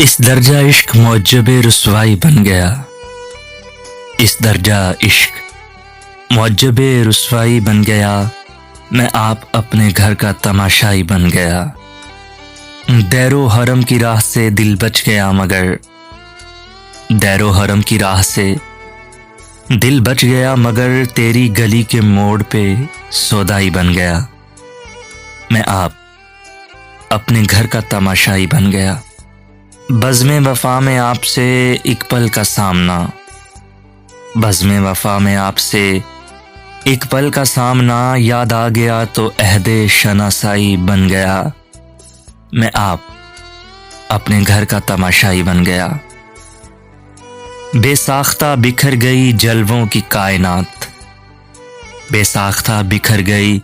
اس درجہ عشق معجب رسوائی بن گیا، اس درجہ عشق معجب رسوائی بن گیا، میں آپ اپنے گھر کا تماشائی بن گیا۔ دیر و حرم کی راہ سے دل بچ گیا مگر، دیر و حرم کی راہ سے دل بچ گیا مگر تیری گلی کے موڑ پہ سودائی بن گیا، میں آپ اپنے گھر کا تماشائی بن گیا۔ بزم وفا میں آپ سے ایک پل کا سامنا، بزم وفا میں آپ سے ایک پل کا سامنا، یاد آ گیا تو عہد شناسائی بن گیا، میں آپ اپنے گھر کا تماشائی بن گیا۔ بے ساختہ بکھر گئی جلووں کی کائنات، بے ساختہ بکھر گئی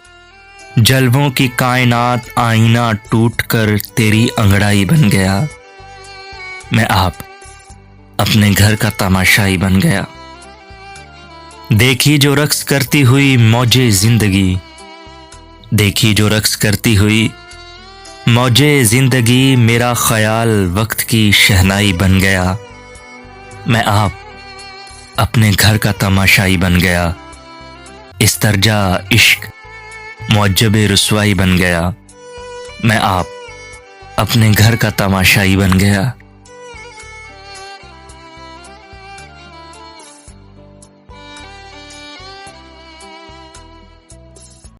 جلووں کی کائنات، آئینہ ٹوٹ کر تیری انگڑائی بن گیا، میں آپ اپنے گھر کا تماشائی بن گیا۔ دیکھی جو رقص کرتی ہوئی موجے زندگی، دیکھی جو رقص کرتی ہوئی موجے زندگی، میرا خیال وقت کی شہنائی بن گیا، میں آپ اپنے گھر کا تماشائی بن گیا۔ اس درجہ عشق معجب رسوائی بن گیا، میں آپ اپنے گھر کا تماشائی بن گیا۔